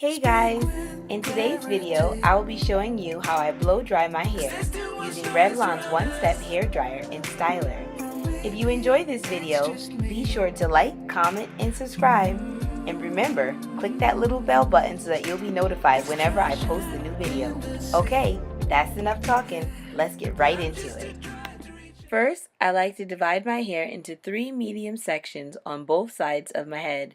Hey guys! In today's video, I will be showing you how I blow dry my hair using Revlon's one-step hair dryer and styler. If you enjoyed this video, be sure to like, comment, and subscribe. And remember, click that little bell button so that you'll be notified whenever I post a new video. Okay, that's enough talking. Let's get right into it. First, I like to divide my hair into 3 medium sections on both sides of my head.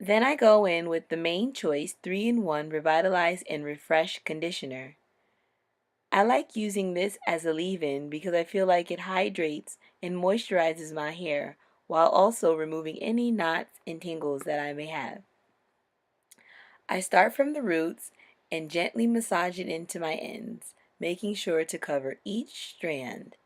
Then I go in with the Main Choice 3-in-1 Revitalize and Refresh Conditioner. I like using this as a leave-in because I feel like it hydrates and moisturizes my hair while also removing any knots and tangles that I may have. I start from the roots and gently massage it into my ends, making sure to cover each strand.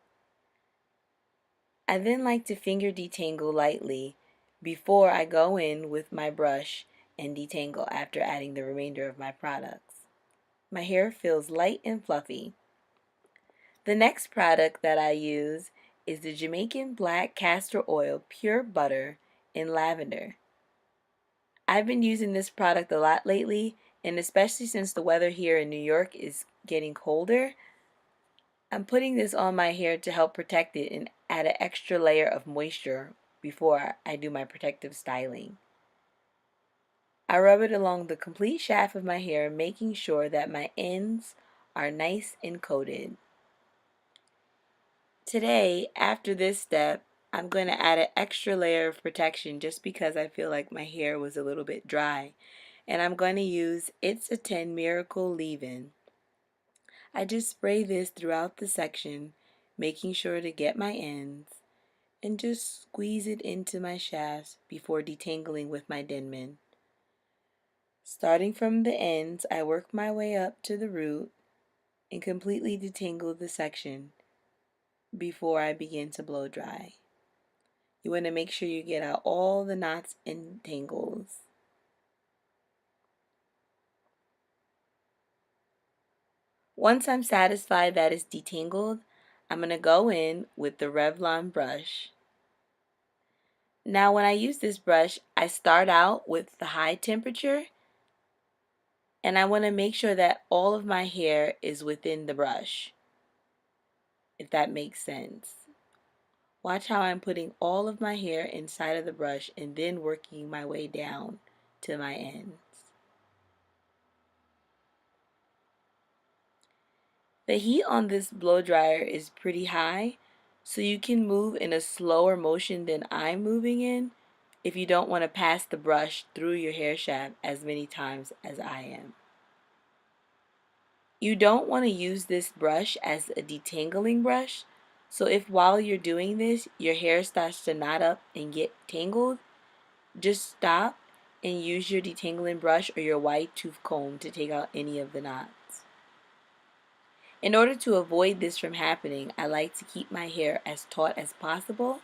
I then like to finger detangle lightly before I go in with my brush and detangle after adding the remainder of my products. My hair feels light and fluffy. The next product that I use is the Jamaican Black Castor Oil Pure Butter in Lavender. I've been using this product a lot lately, and especially since the weather here in New York is getting colder, I'm putting this on my hair to help protect it and add an extra layer of moisture before I do my protective styling. I rub it along the complete shaft of my hair, making sure that my ends are nice and coated. Today, after this step, I'm going to add an extra layer of protection just because I feel like my hair was a little bit dry. And I'm going to use It's a 10 Miracle Leave-In. I just spray this throughout the section, making sure to get my ends, and just squeeze it into my shafts before detangling with my Denman. Starting from the ends, I work my way up to the root and completely detangle the section before I begin to blow dry. You want to make sure you get out all the knots and tangles. Once I'm satisfied that it's detangled, I'm going to go in with the Revlon brush. Now when I use this brush, I start out with the high temperature, and I want to make sure that all of my hair is within the brush, if that makes sense. Watch how I'm putting all of my hair inside of the brush and then working my way down to my ends. The heat on this blow dryer is pretty high, so you can move in a slower motion than I'm moving in if you don't want to pass the brush through your hair shaft as many times as I am. You don't want to use this brush as a detangling brush, so if while you're doing this your hair starts to knot up and get tangled, just stop and use your detangling brush or your wide tooth comb to take out any of the knots. In order to avoid this from happening, I like to keep my hair as taut as possible.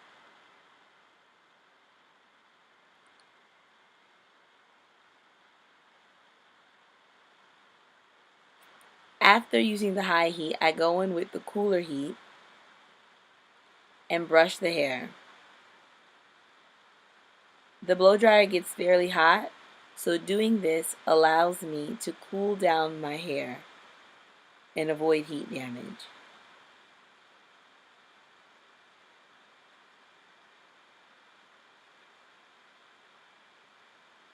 After using the high heat, I go in with the cooler heat and brush the hair. The blow dryer gets fairly hot, so doing this allows me to cool down my hair and avoid heat damage.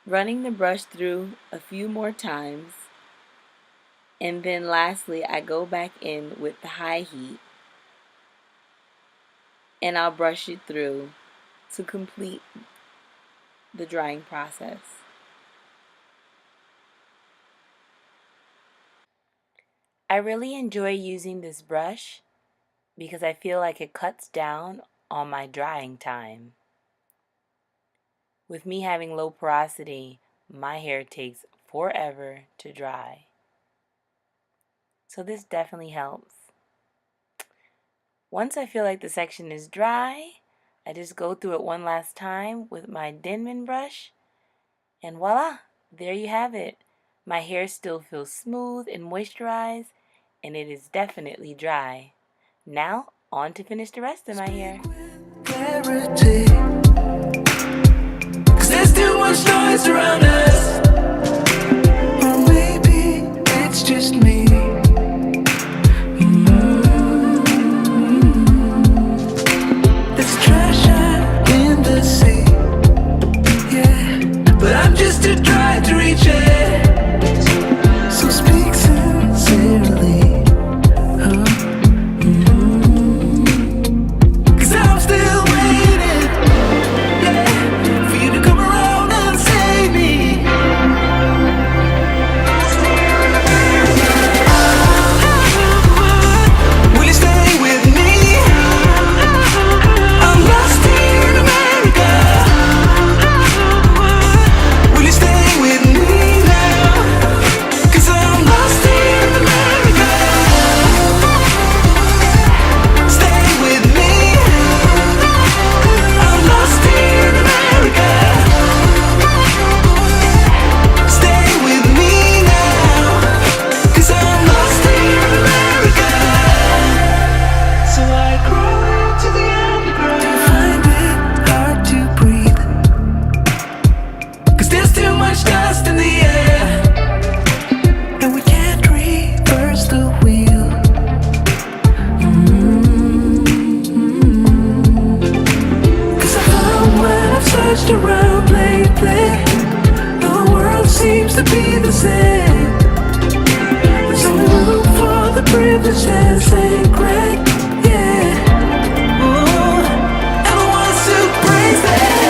Running the brush through a few more times, and then lastly I go back in with the high heat and I'll brush it through to complete the drying process. I really enjoy using this brush because I feel like it cuts down on my drying time. With me having low porosity, my hair takes forever to dry. So this definitely helps. Once I feel like the section is dry, I just go through it one last time with my Denman brush, and voila, there you have it. My hair still feels smooth and moisturized, and it is definitely dry. Now, on to finish the rest of my hair. Clarity, 'cause there's too much noise around us. to be the same. There's only room for the privileged and sacred, yeah. Ooh, and I want to praise that.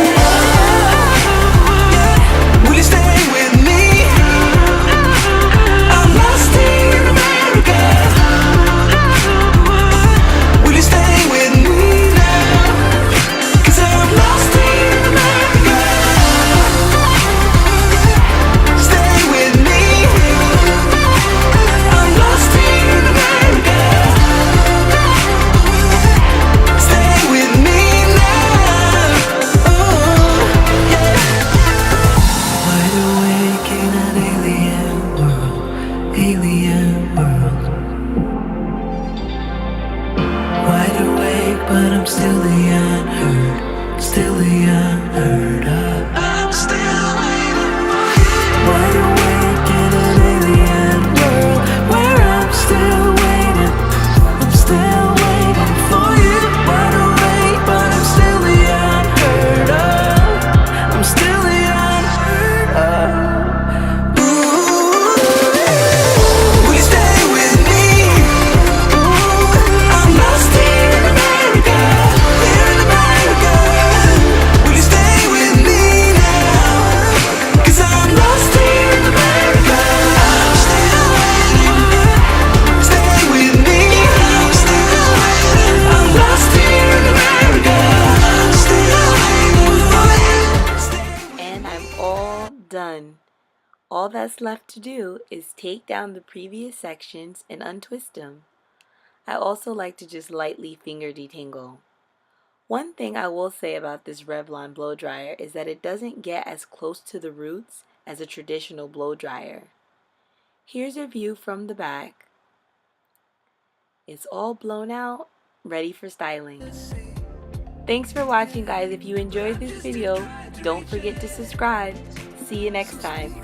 Yeah. Will you stay with me? I'm lost in America. Will you stay with me now? 'Cause I'm lost in America. Stay with me. I'm lost in America. Stay with me now. Ooh, yeah. Wide awake in an alien world, alien world. Wide awake, but I'm still the unheard, still the unheard of. I'm still waiting for you. Wide awake in an alien world, where I'm still waiting, I'm still waiting for you. Wide awake, but I'm still the unheard of. I'm still the unheard of. Ooh, will you stay with me? I'm lost here in America, here in America. Will you stay with me now? 'Cause I'm lost here in America. I'm still waiting. Stay with me. I'm still waiting. I'm lost here in America. I'm still waiting for you. And I'm all done. All that's left to do is take down the previous sections and untwist them. I also like to just lightly finger detangle. One thing I will say about this Revlon blow dryer is that it doesn't get as close to the roots as a traditional blow dryer. Here's a view from the back. It's all blown out, ready for styling. Thanks for watching, guys. If you enjoyed this video, don't forget to subscribe. See you next time.